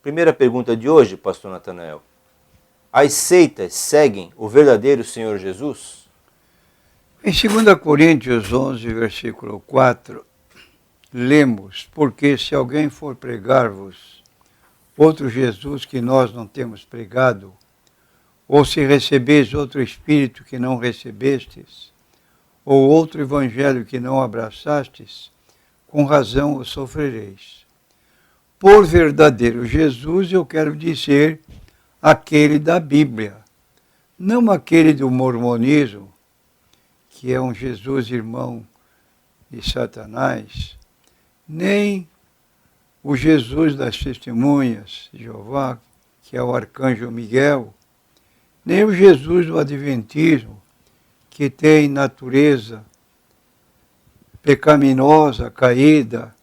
Primeira pergunta de hoje, pastor Natanael. As seitas seguem o verdadeiro Senhor Jesus? Em 2 Coríntios 11, versículo 4, lemos: porque se alguém for pregar-vos outro Jesus que nós não temos pregado, ou se recebeis outro Espírito que não recebestes, ou outro Evangelho que não abraçastes, com razão o sofrereis. Por verdadeiro Jesus eu quero dizer aquele da Bíblia, não aquele do mormonismo, que é um Jesus irmão de Satanás, nem o Jesus das testemunhas de Jeová, que é o arcanjo Miguel, nem o Jesus do adventismo, que tem natureza pecaminosa, caída,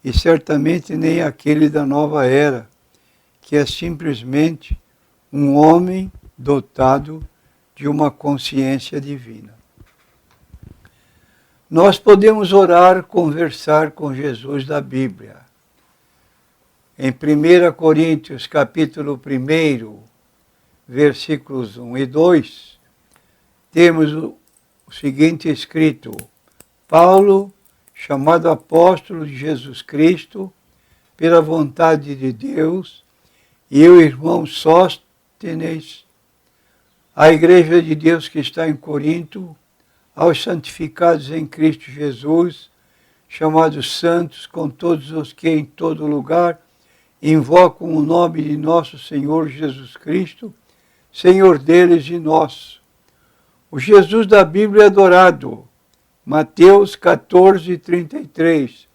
e certamente nem aquele da nova era, que é simplesmente um homem dotado de uma consciência divina. Nós podemos orar, conversar com Jesus da Bíblia. Em 1 Coríntios, capítulo 1, versículos 1 e 2, temos o seguinte escrito: Paulo, chamado apóstolo de Jesus Cristo, pela vontade de Deus, e o irmão Sóstenes, a igreja de Deus que está em Corinto, aos santificados em Cristo Jesus, chamados santos, com todos os que em todo lugar invocam o nome de nosso Senhor Jesus Cristo, Senhor deles e nosso. O Jesus da Bíblia é adorado. Mateus 14, 33.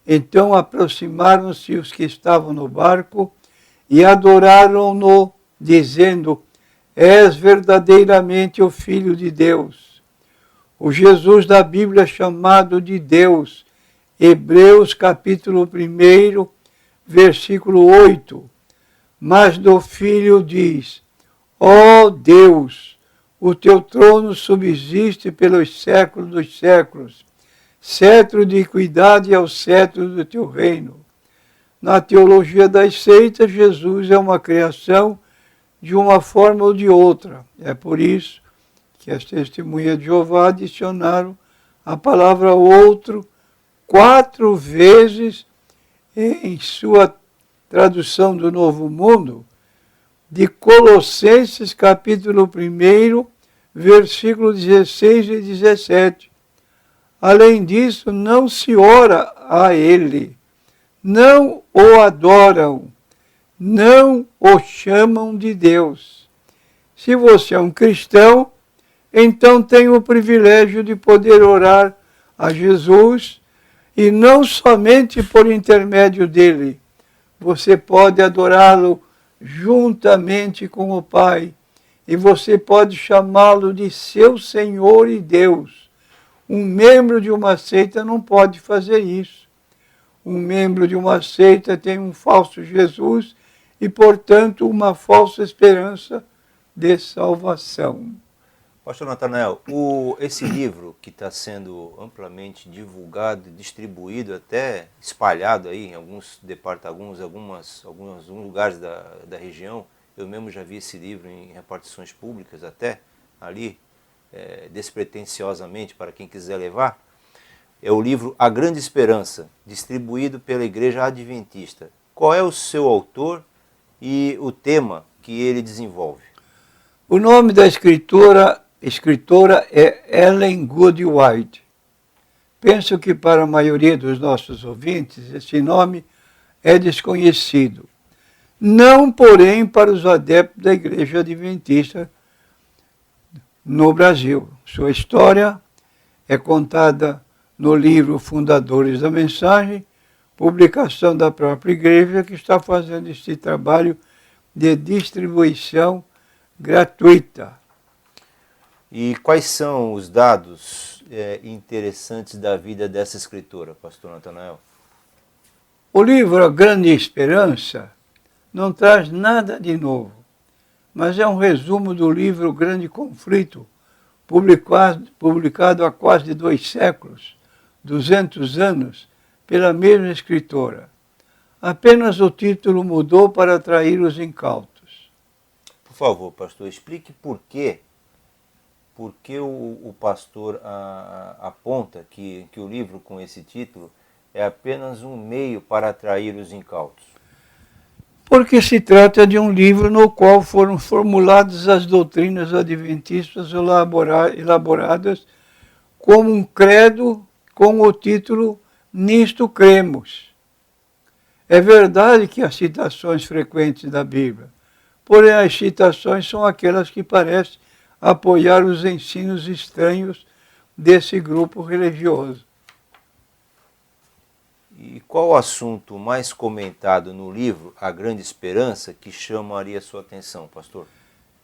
Então aproximaram-se os que estavam no barco e adoraram-no, dizendo: És verdadeiramente o Filho de Deus. O Jesus da Bíblia chamado de Deus. Hebreus capítulo 1, versículo 8. Mas do Filho diz: Ó Deus, o teu trono subsiste pelos séculos dos séculos. Cetro de equidade é o cetro do teu reino. Na teologia das seitas, Jesus é uma criação de uma forma ou de outra. É por isso que as testemunhas de Jeová adicionaram a palavra outro 4 vezes em sua tradução do Novo Mundo, de Colossenses capítulo 1, versículo 16 e 17. Além disso, não se ora a ele, não o adoram, não o chamam de Deus. Se você é um cristão, então tem o privilégio de poder orar a Jesus, e não somente por intermédio dele, você pode adorá-lo juntamente com o Pai, e você pode chamá-lo de seu Senhor e Deus. Um membro de uma seita não pode fazer isso. Um membro de uma seita tem um falso Jesus e, portanto, uma falsa esperança de salvação. Pastor Natanael, esse livro que está sendo amplamente divulgado, distribuído, até espalhado aí em alguns alguns lugares da região, eu mesmo já vi esse livro em repartições públicas até, ali, despretensiosamente para quem quiser levar, é o livro A Grande Esperança, distribuído pela Igreja Adventista. Qual é o seu autor e o tema que ele desenvolve? O nome da escritora é Ellen Good White. Penso que para a maioria dos nossos ouvintes esse nome é desconhecido. Não, porém, para os adeptos da Igreja Adventista no Brasil. Sua história é contada no livro Fundadores da Mensagem, publicação da própria igreja, que está fazendo este trabalho de distribuição gratuita. E quais são os dados interessantes da vida dessa escritora, pastor Natanael? O livro A Grande Esperança não traz nada de novo, mas é um resumo do livro Grande Conflito, publicado há quase 2 séculos, 200 anos, pela mesma escritora. Apenas o título mudou para atrair os incautos. Por favor, pastor, explique por que o pastor aponta que o livro com esse título é apenas um meio para atrair os incautos. Porque se trata de um livro no qual foram formuladas as doutrinas adventistas elaboradas como um credo com o título Nisto Cremos. É verdade que há citações frequentes da Bíblia, porém as citações são aquelas que parecem apoiar os ensinos estranhos desse grupo religioso. E qual o assunto mais comentado no livro A Grande Esperança que chamaria a sua atenção, pastor?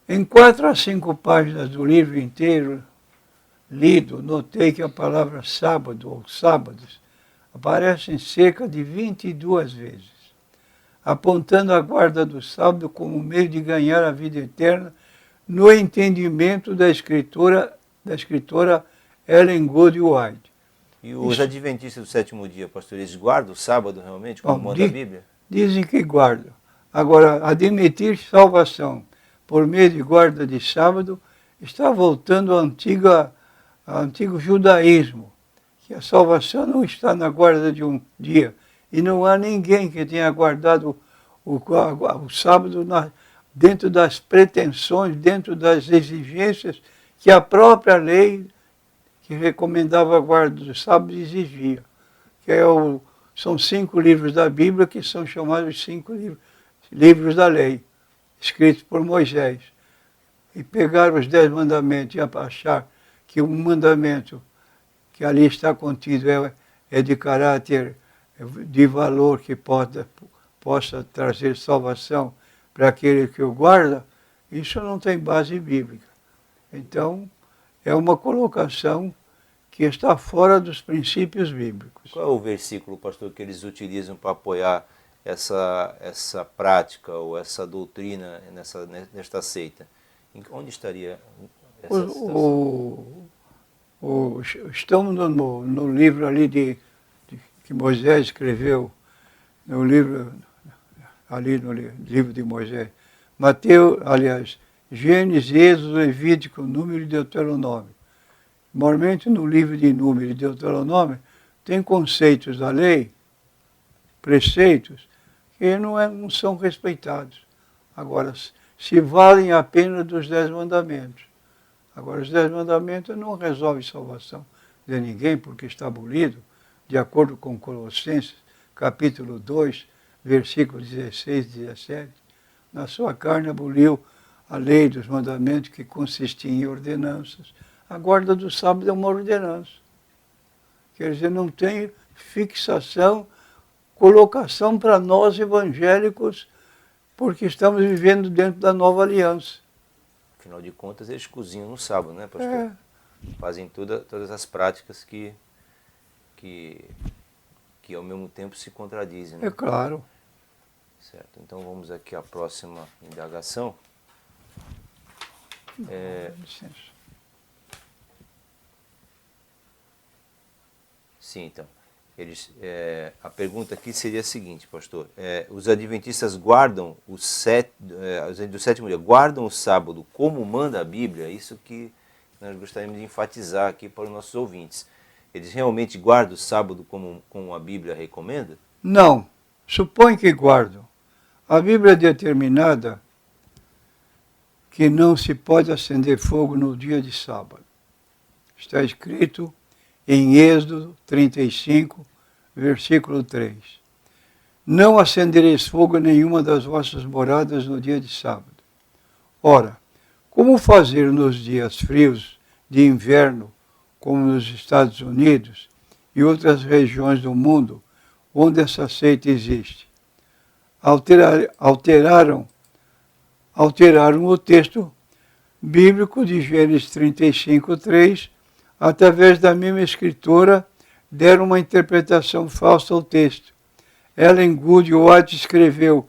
Em 4 a 5 páginas do livro inteiro lido, notei que a palavra sábado ou sábados aparece em cerca de 22 vezes, apontando a guarda do sábado como meio de ganhar a vida eterna no entendimento da escritora Ellen G. White. E os adventistas do sétimo dia, pastor, eles guardam o sábado realmente, como manda a Bíblia? Dizem que guardam. Agora, admitir salvação por meio de guarda de sábado está voltando ao antigo judaísmo, que a salvação não está na guarda de um dia. E não há ninguém que tenha guardado o sábado dentro das pretensões, dentro das exigências que a própria lei que recomendava a guarda do sábado exigia. Que são 5 livros da Bíblia que são chamados 5 livros da lei, escritos por Moisés. E pegar os 10 mandamentos e achar que um mandamento que ali está contido é de caráter, de valor que possa trazer salvação para aquele que o guarda, isso não tem base bíblica. Então, é uma colocação que está fora dos princípios bíblicos. Qual é o versículo, pastor, que eles utilizam para apoiar essa prática ou essa doutrina nesta seita? Onde estaria essa situação? Estamos no livro ali que Moisés escreveu, no livro de Moisés. Mateus, aliás, Gênesis, Êxodo, Levítico, Número e Deuteronômio. Normalmente no livro de Número e Deuteronômio tem conceitos da lei, preceitos, que não são respeitados. Agora, se valem apenas dos 10 mandamentos. Agora, os 10 mandamentos não resolvem salvação de ninguém, porque está abolido, de acordo com Colossenses, capítulo 2, versículos 16 e 17. Na sua carne aboliu a lei dos mandamentos que consistia em ordenanças. A guarda do sábado é uma ordenança. Quer dizer, não tem fixação, colocação para nós evangélicos, porque estamos vivendo dentro da nova aliança. Afinal de contas, eles cozinham no sábado, né, pastor? Fazem todas as práticas que ao mesmo tempo se contradizem. Né? É claro. Certo. Então vamos aqui à próxima indagação. Licença. Sim, então. A pergunta aqui seria a seguinte, pastor. Os adventistas guardam do sétimo dia, guardam o sábado como manda a Bíblia? É isso que nós gostaríamos de enfatizar aqui para os nossos ouvintes. Eles realmente guardam o sábado como a Bíblia recomenda? Não. Supõe que guardam. A Bíblia é determinada que não se pode acender fogo no dia de sábado. Está escrito em Êxodo 35, versículo 3. Não acendereis fogo em nenhuma das vossas moradas no dia de sábado. Ora, como fazer nos dias frios de inverno, como nos Estados Unidos e outras regiões do mundo onde essa seita existe? Alteraram o texto bíblico de Gênesis 35, 3, através da mesma escritora, deram uma interpretação falsa ao texto. Ellen G. White escreveu,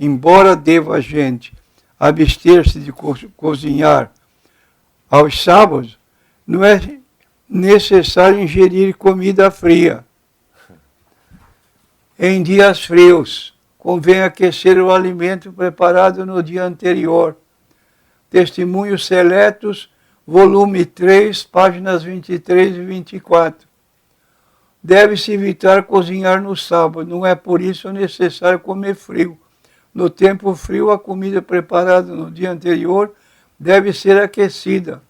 embora deva a gente abster-se de cozinhar aos sábados, não é necessário ingerir comida fria. Em dias frios, convém aquecer o alimento preparado no dia anterior. Testemunhos Seletos, volume 3, páginas 23 e 24. Deve-se evitar cozinhar no sábado, não é por isso necessário comer frio. No tempo frio, a comida preparada no dia anterior deve ser aquecida.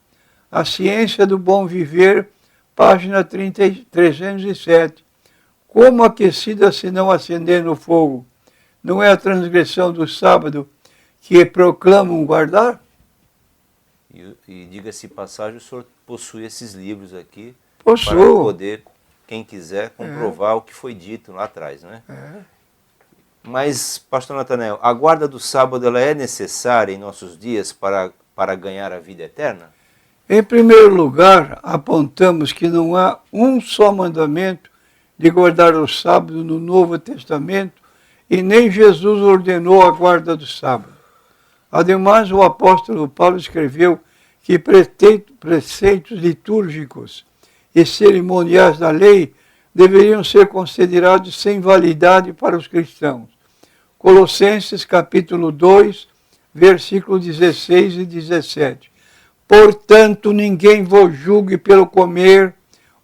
A Ciência do Bom Viver, página 307. Como aquecida se não acender no fogo? Não é a transgressão do sábado que proclamam guardar? E diga-se passagem, o senhor possui esses livros aqui Possuo. para poder, quem quiser, comprovar o que foi dito lá atrás, né? Mas, pastor Natanael, a guarda do sábado ela é necessária em nossos dias para ganhar a vida eterna? Em primeiro lugar, apontamos que não há um só mandamento de guardar o sábado no Novo Testamento e nem Jesus ordenou a guarda do sábado. Ademais, o apóstolo Paulo escreveu que preceitos litúrgicos e cerimoniais da lei deveriam ser considerados sem validade para os cristãos. Colossenses capítulo 2, versículos 16 e 17. Portanto, ninguém vos julgue pelo comer,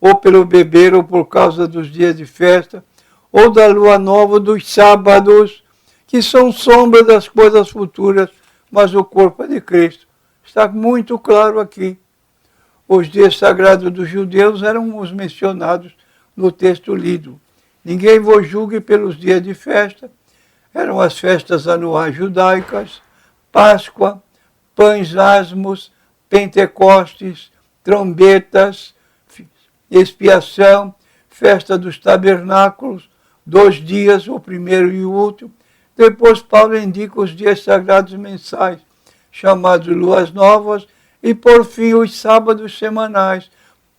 ou pelo beber, ou por causa dos dias de festa, ou da lua nova, dos sábados, que são sombra das coisas futuras, mas o corpo é de Cristo. Está muito claro aqui. Os dias sagrados dos judeus eram os mencionados no texto lido. Ninguém vos julgue pelos dias de festa. Eram as festas anuais judaicas, Páscoa, pães asmos, Pentecostes, trombetas, expiação, festa dos tabernáculos, 2 dias, o primeiro e o último. Depois Paulo indica os dias sagrados mensais, chamados luas novas, e por fim os sábados semanais.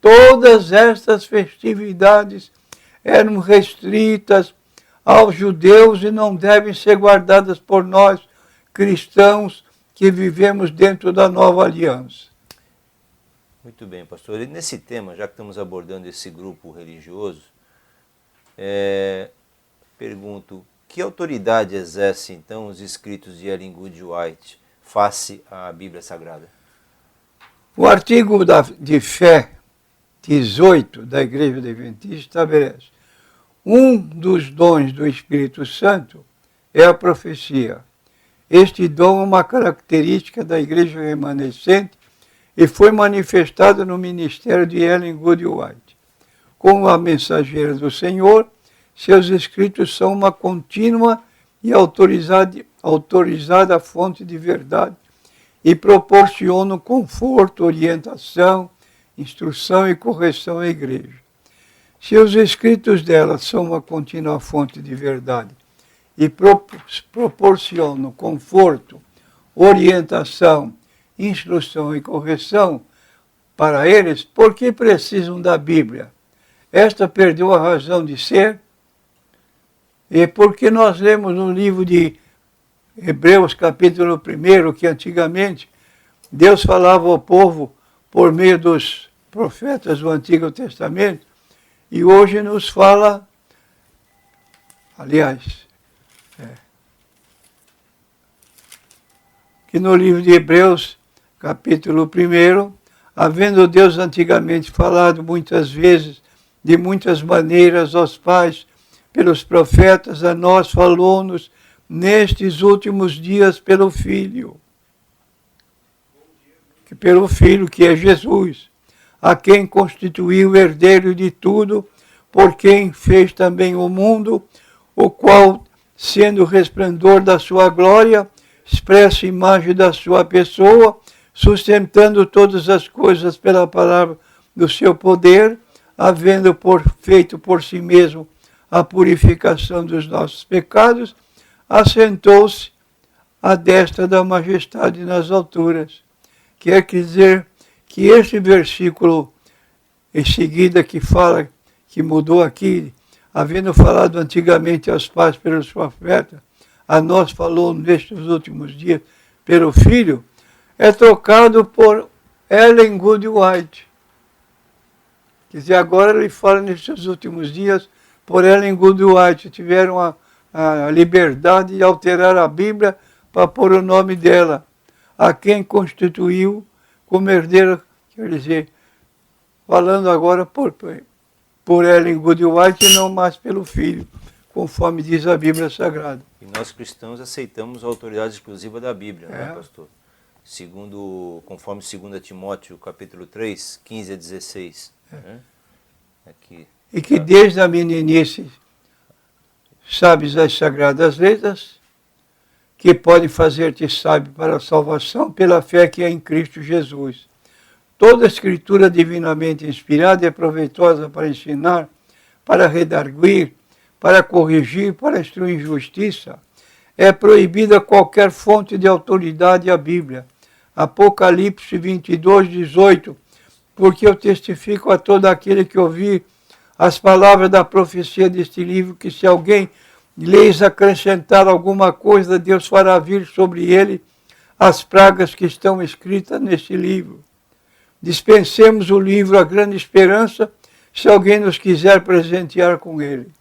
Todas estas festividades eram restritas aos judeus e não devem ser guardadas por nós, cristãos, que vivemos dentro da nova aliança. Muito bem, pastor. E nesse tema, já que estamos abordando esse grupo religioso, pergunto, que autoridade exerce então os escritos de Ellen G. White face à Bíblia Sagrada? O artigo de fé 18 da Igreja Adventista estabelece: um dos dons do Espírito Santo é a profecia. Este dom é uma característica da Igreja remanescente e foi manifestado no ministério de Ellen G. White. Como a mensageira do Senhor, seus escritos são uma contínua e autorizada fonte de verdade e proporcionam conforto, orientação, instrução e correção à Igreja. Se os escritos dela são uma contínua fonte de verdade e proporcionam conforto, orientação, instrução e correção para eles, por que precisam da Bíblia? Esta perdeu a razão de ser? E porque nós lemos no livro de Hebreus, capítulo 1, que antigamente Deus falava ao povo por meio dos profetas do Antigo Testamento, e hoje nos fala, aliás, que no livro de Hebreus, capítulo 1, havendo Deus antigamente falado muitas vezes, de muitas maneiras aos pais, pelos profetas, a nós falou-nos nestes últimos dias pelo Filho. Pelo Filho, que é Jesus, a quem constituiu o herdeiro de tudo, por quem fez também o mundo, o qual, sendo o resplendor da sua glória, expressa imagem da sua pessoa, sustentando todas as coisas pela palavra do seu poder, havendo feito por si mesmo a purificação dos nossos pecados, assentou-se à destra da majestade nas alturas. Quer dizer que este versículo em seguida que fala, que mudou aqui, havendo falado antigamente aos pais pelos profetas, a nós falou nestes últimos dias pelo Filho, é trocado por Ellen G. White. Quer dizer, agora ele fala nestes últimos dias por Ellen Goodwhite tiveram a liberdade de alterar a Bíblia para pôr o nome dela, a quem constituiu como herdeira, quer dizer, falando agora por Ellen Goodwhite e não mais pelo filho, conforme diz a Bíblia Sagrada. E nós cristãos aceitamos a autoridade exclusiva da Bíblia, né, pastor? Conforme 2 Timóteo, capítulo 3, 15 a 16. Né? Aqui. E que desde a meninice sabes as sagradas letras, que podem fazer-te sábio para a salvação pela fé que é em Cristo Jesus. Toda a escritura divinamente inspirada é proveitosa para ensinar, para redarguir, para corrigir, para instruir em justiça. É proibida qualquer fonte de autoridade à Bíblia. Apocalipse 22, 18. Porque eu testifico a todo aquele que ouvir as palavras da profecia deste livro, que se alguém lhes acrescentar alguma coisa, Deus fará vir sobre ele as pragas que estão escritas neste livro. Dispensemos o livro A Grande Esperança, se alguém nos quiser presentear com ele.